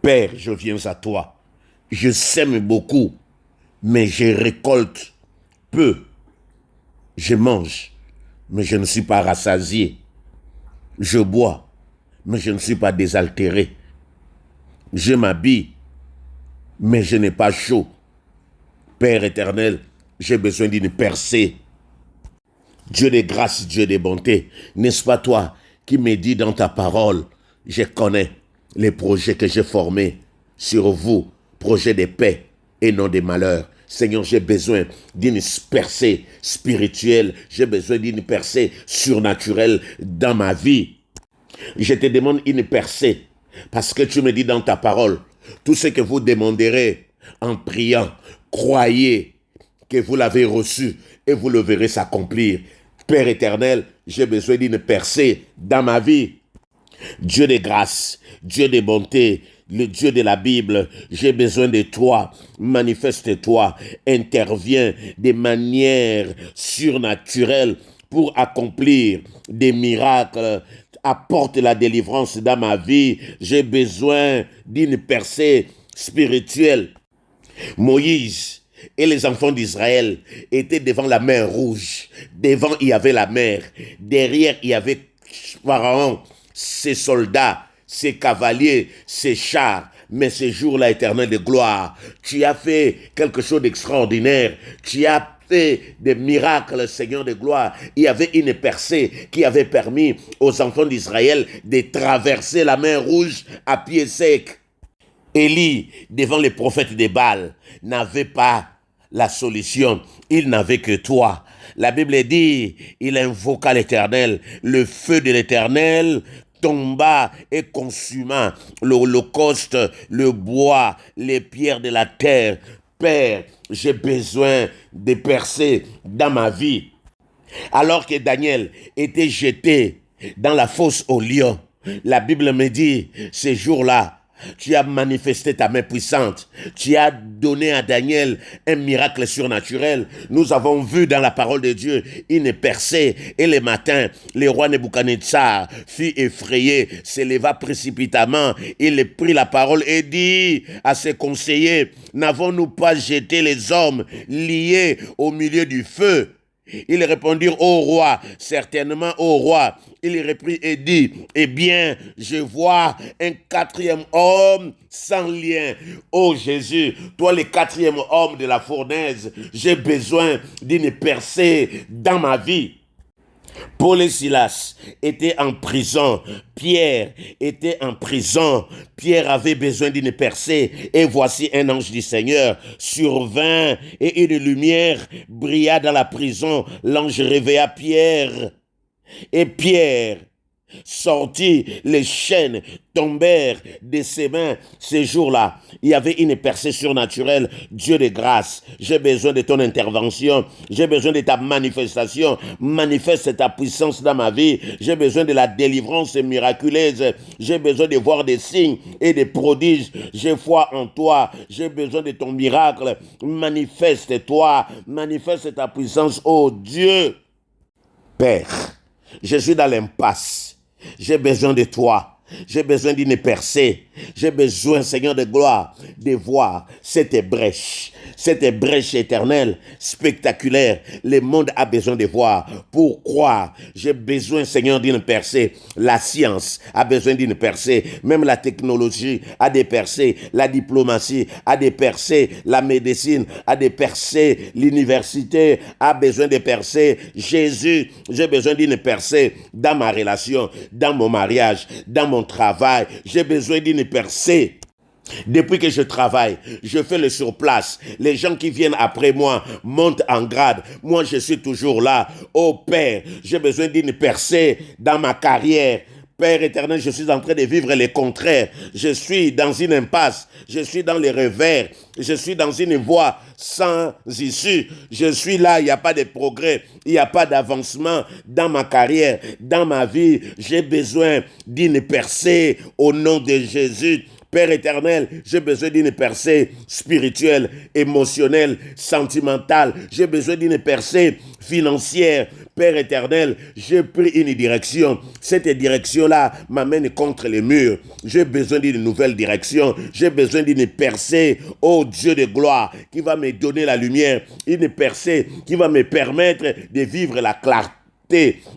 Père, je viens à toi. Je sème beaucoup, mais je récolte peu. Je mange, mais je ne suis pas rassasié. Je bois, mais je ne suis pas désaltéré. Je m'habille, mais je n'ai pas chaud. Père éternel, j'ai besoin d'une percée. Dieu de grâce, Dieu de bonté, n'est-ce pas toi qui me dis dans ta parole, je connais les projets que j'ai formés sur vous, projets de paix et non de malheur. Seigneur, j'ai besoin d'une percée spirituelle, j'ai besoin d'une percée surnaturelle dans ma vie. Je te demande une percée parce que tu me dis dans ta parole, tout ce que vous demanderez en priant, croyez que vous l'avez reçu et vous le verrez s'accomplir. Père éternel, j'ai besoin d'une percée dans ma vie. Dieu de grâce, Dieu de bonté, le Dieu de la Bible, j'ai besoin de toi, manifeste-toi, interviens de manière surnaturelle pour accomplir des miracles, apporte la délivrance dans ma vie, j'ai besoin d'une percée spirituelle. Moïse et les enfants d'Israël étaient devant la mer Rouge. Devant, il y avait la mer. Derrière, il y avait Pharaon, ses soldats, ses cavaliers, ses chars. Mais ce jour-là, éternel de gloire, tu as fait quelque chose d'extraordinaire. Tu as fait des miracles, Seigneur de gloire. Il y avait une percée qui avait permis aux enfants d'Israël de traverser la mer Rouge à pied sec. Élie, devant les prophètes de Baal, n'avait pas la solution. Il n'avait que toi. La Bible dit, il invoqua l'Éternel. Le feu de l'Éternel tomba et consuma l'holocauste, le bois, les pierres de la terre. Père, j'ai besoin de percer dans ma vie. Alors que Daniel était jeté dans la fosse aux lions, la Bible me dit, ces jours-là, tu as manifesté ta main puissante. Tu as donné à Daniel un miracle surnaturel. Nous avons vu dans la parole de Dieu une percée. Et le matin, le roi Nebuchadnezzar fut effrayé, s'éleva précipitamment. Il prit la parole et dit à ses conseillers, n'avons-nous pas jeté les hommes liés au milieu du feu? Ils répondirent au roi, certainement au roi. Il reprit et dit, eh bien, je vois un quatrième homme sans lien. Oh Jésus, toi le quatrième homme de la fournaise, j'ai besoin d'une percée dans ma vie. Paul et Silas étaient en prison. Pierre était en prison. Pierre avait besoin d'une percée. Et voici un ange du Seigneur survint et une lumière brilla dans la prison. L'ange réveilla Pierre. Et Pierre sortit, les chaînes tombèrent de ses mains. Ces jours-là, il y avait une percée surnaturelle. Dieu de grâce, j'ai besoin de ton intervention, j'ai besoin de ta manifestation. Manifeste ta puissance dans ma vie. J'ai besoin de la délivrance miraculeuse. J'ai besoin de voir des signes et des prodiges. J'ai foi en toi. J'ai besoin de ton miracle. Manifeste-toi, manifeste ta puissance, oh Dieu. Père, je suis dans l'impasse. J'ai besoin de toi. J'ai besoin d'une percée. J'ai besoin, Seigneur de gloire, de voir cette brèche éternelle, spectaculaire. Le monde a besoin de voir pour croire. J'ai besoin, Seigneur, d'une percée. La science a besoin d'une percée. Même la technologie a des percées. La diplomatie a des percées. La médecine a des percées. L'université a besoin de percées. Jésus, j'ai besoin d'une percée dans ma relation, dans mon mariage, dans mon travail. J'ai besoin d'une percée. Depuis que je travaille, je fais le surplace. Les gens qui viennent après moi montent en grade. Moi, je suis toujours là. Oh Père, j'ai besoin d'une percée dans ma carrière. Père éternel, je suis en train de vivre le contraire. Je suis dans une impasse. Je suis dans les revers. Je suis dans une voie sans issue. Je suis là, il n'y a pas de progrès. Il n'y a pas d'avancement dans ma carrière, dans ma vie. J'ai besoin d'une percée au nom de Jésus. Père éternel, j'ai besoin d'une percée spirituelle, émotionnelle, sentimentale. J'ai besoin d'une percée financière. Père éternel, j'ai pris une direction. Cette direction-là m'amène contre les murs. J'ai besoin d'une nouvelle direction. J'ai besoin d'une percée, oh Dieu de gloire, qui va me donner la lumière. Une percée qui va me permettre de vivre la clarté.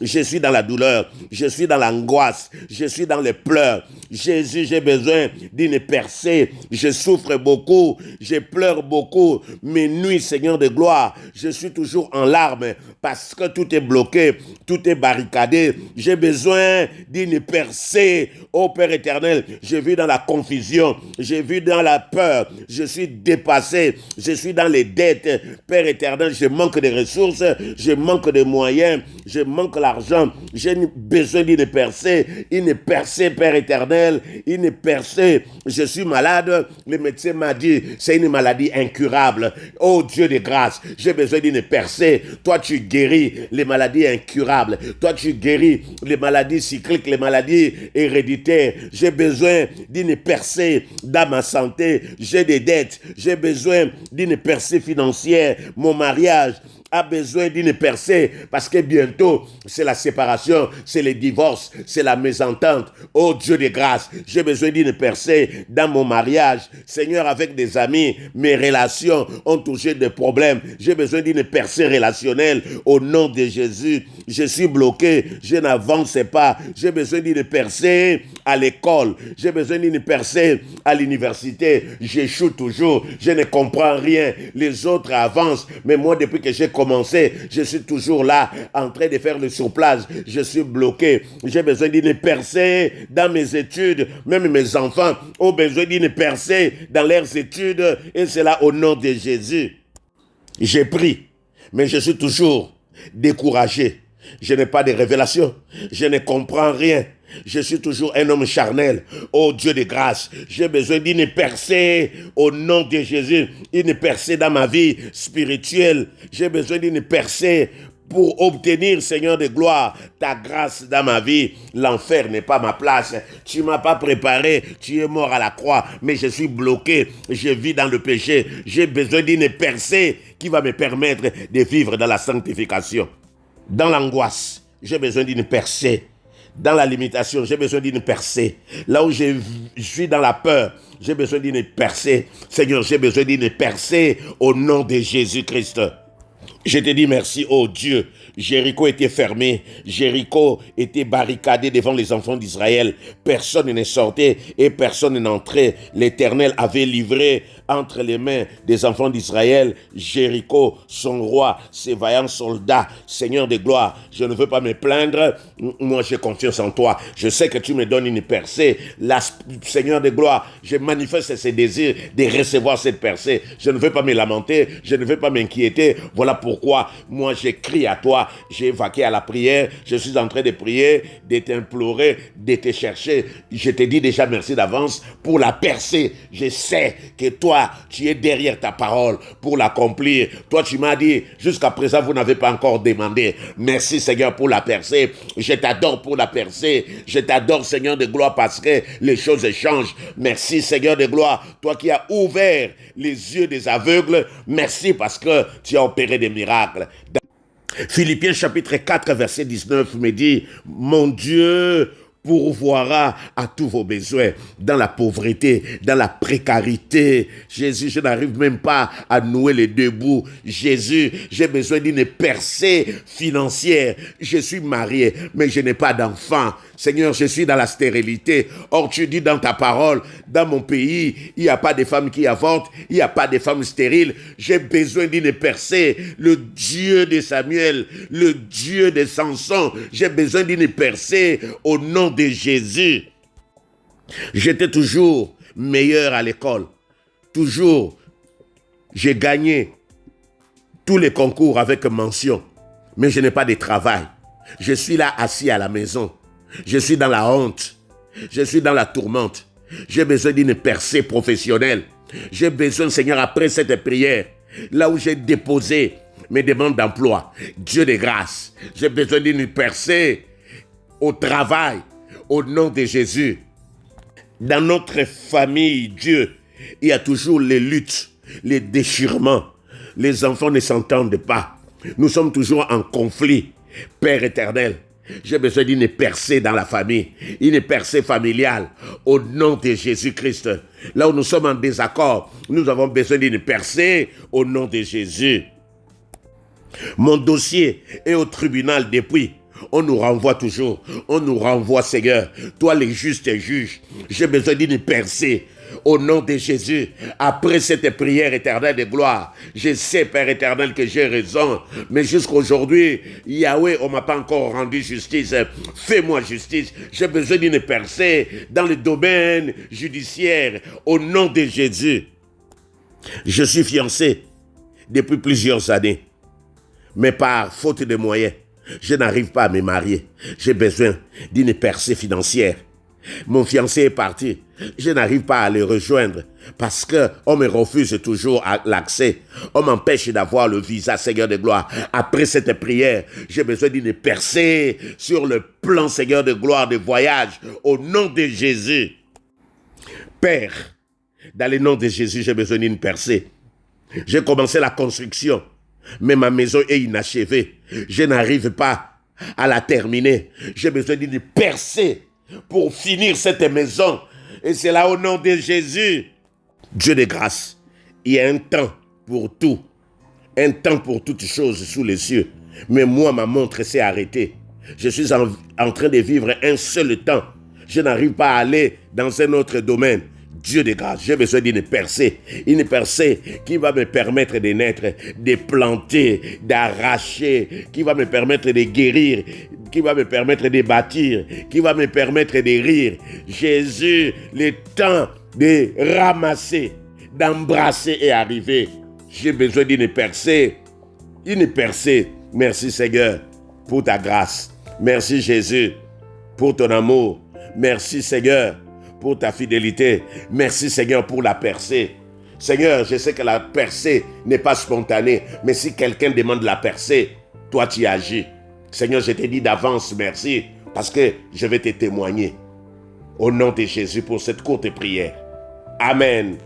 Je suis dans la douleur, je suis dans l'angoisse, je suis dans les pleurs. Jésus, j'ai besoin d'une percée. Je souffre beaucoup, je pleure beaucoup. Mes nuits, Seigneur de gloire, je suis toujours en larmes parce que tout est bloqué, tout est barricadé. J'ai besoin d'une percée. Oh Père éternel, je vis dans la confusion, je vis dans la peur, je suis dépassé, je suis dans les dettes. Père éternel, je manque de ressources, je manque de moyens, je manque l'argent, j'ai besoin d'une percée, Père éternel, une percée. Je suis malade, le médecin m'a dit, c'est une maladie incurable. Oh Dieu de grâce, j'ai besoin d'une percée. Toi, tu guéris les maladies incurables. Toi, tu guéris les maladies cycliques, les maladies héréditaires. J'ai besoin d'une percée dans ma santé. J'ai des dettes. J'ai besoin d'une percée financière. Mon mariage a besoin d'une percée parce que bientôt c'est la séparation, c'est le divorce, c'est la mésentente. Oh Dieu de grâce, j'ai besoin d'une percée dans mon mariage. Seigneur, avec des amis, mes relations ont touché des problèmes. J'ai besoin d'une percée relationnelle au nom de Jésus. Je suis bloqué, je n'avance pas. J'ai besoin d'une percée à l'école. J'ai besoin d'une percée à l'université. J'échoue toujours, je ne comprends rien. Les autres avancent, mais moi depuis que j'ai commencé, je suis toujours là en train de faire le surplace. Je suis bloqué. J'ai besoin d'une percée dans mes études. Même mes enfants ont besoin d'une percée dans leurs études. Et c'est là au nom de Jésus. J'ai pris, mais je suis toujours découragé. Je n'ai pas de révélation. Je ne comprends rien. Je suis toujours un homme charnel. Oh Dieu de grâce, j'ai besoin d'une percée au nom de Jésus. Une percée dans ma vie spirituelle. J'ai besoin d'une percée pour obtenir, Seigneur de gloire, ta grâce dans ma vie. L'enfer n'est pas ma place. Tu ne m'as pas préparé. Tu es mort à la croix. Mais je suis bloqué. Je vis dans le péché. J'ai besoin d'une percée qui va me permettre de vivre dans la sanctification. Dans l'angoisse, j'ai besoin d'une percée. Dans la limitation, j'ai besoin d'une percée. Là où je suis dans la peur, j'ai besoin d'une percée. Seigneur, j'ai besoin d'une percée au nom de Jésus-Christ. Je te dis merci, oh Dieu. Jéricho était fermé. Jéricho était barricadé devant les enfants d'Israël. Personne ne sortait et personne n'entrait. L'Éternel avait livré entre les mains des enfants d'Israël Jéricho, son roi, ses vaillants soldats. Seigneur de gloire, je ne veux pas me plaindre. Moi, j'ai confiance en toi. Je sais que tu me donnes une percée. Là, Seigneur de gloire, je manifeste ce désir de recevoir cette percée. Je ne veux pas me lamenter. Je ne veux pas m'inquiéter. Voilà pourquoi moi, j'écris à toi. J'ai évacué à la prière. Je suis en train de prier, de t'implorer, de te chercher. Je te dis déjà merci d'avance pour la percée. Je sais que toi, tu es derrière ta parole pour l'accomplir. Toi, tu m'as dit, jusqu'à présent, vous n'avez pas encore demandé. Merci, Seigneur, pour la percée. Je t'adore pour la percée. Je t'adore, Seigneur de gloire, parce que les choses changent. Merci, Seigneur de gloire. Toi qui as ouvert les yeux des aveugles. Merci parce que tu as opéré des miracles. Philippiens chapitre 4 verset 19 me dit, mon Dieu pourvoira à tous vos besoins dans la pauvreté, dans la précarité. Jésus, je n'arrive même pas à nouer les deux bouts. Jésus, j'ai besoin d'une percée financière. Je suis marié, mais je n'ai pas d'enfant. Seigneur, je suis dans la stérilité. Or, tu dis dans ta parole, dans mon pays, il n'y a pas de femmes qui avortent, il n'y a pas de femmes stériles. J'ai besoin d'une percée. Le Dieu de Samuel, le Dieu de Samson, j'ai besoin d'une percée au nom de Jésus. J'étais toujours meilleur à l'école. Toujours, j'ai gagné tous les concours avec mention. Mais je n'ai pas de travail. Je suis là assis à la maison. Je suis dans la honte. Je suis dans la tourmente. J'ai besoin d'une percée professionnelle. J'ai besoin, Seigneur, après cette prière, là où j'ai déposé mes demandes d'emploi, Dieu de grâce, j'ai besoin d'une percée au travail, au nom de Jésus. Dans notre famille, Dieu, il y a toujours les luttes, les déchirements. Les enfants ne s'entendent pas. Nous sommes toujours en conflit. Père éternel, j'ai besoin d'une percée dans la famille, une percée familiale, au nom de Jésus-Christ. Là où nous sommes en désaccord, nous avons besoin d'une percée au nom de Jésus. Mon dossier est au tribunal depuis. On nous renvoie toujours. On nous renvoie, Seigneur. Toi, les justes juges. J'ai besoin d'une percée. Au nom de Jésus, après cette prière éternelle de gloire, je sais, Père éternel, que j'ai raison. Mais jusqu'aujourd'hui, Yahweh, on ne m'a pas encore rendu justice. Fais-moi justice. J'ai besoin d'une percée dans le domaine judiciaire. Au nom de Jésus. Je suis fiancé depuis plusieurs années. Mais par faute de moyens, je n'arrive pas à me marier. J'ai besoin d'une percée financière. Mon fiancé est parti. Je n'arrive pas à le rejoindre parce qu'on me refuse toujours l'accès. On m'empêche d'avoir le visa, Seigneur de gloire. Après cette prière, j'ai besoin d'une percée sur le plan, Seigneur de gloire, de voyage. Au nom de Jésus. Père, dans le nom de Jésus, j'ai besoin d'une percée. J'ai commencé la construction. Mais ma maison est inachevée. Je n'arrive pas à la terminer. J'ai besoin d'une percée pour finir cette maison. Et c'est là au nom de Jésus. Dieu de grâce, il y a un temps pour tout. Un temps pour toutes choses sous les cieux. Mais moi, ma montre s'est arrêtée. Je suis en train de vivre un seul temps. Je n'arrive pas à aller dans un autre domaine. Dieu de grâce, j'ai besoin d'une percée qui va me permettre de naître, de planter, d'arracher, qui va me permettre de guérir, qui va me permettre de bâtir, qui va me permettre de rire. Jésus, le temps de ramasser, d'embrasser est arrivé. J'ai besoin d'une percée. Merci Seigneur pour ta grâce. Merci Jésus pour ton amour. Merci Seigneur pour ta fidélité. Merci Seigneur pour la percée. Seigneur, je sais que la percée n'est pas spontanée, mais si quelqu'un demande la percée, toi tu agis. Seigneur, je te dis d'avance merci, parce que je vais te témoigner. Au nom de Jésus pour cette courte prière. Amen.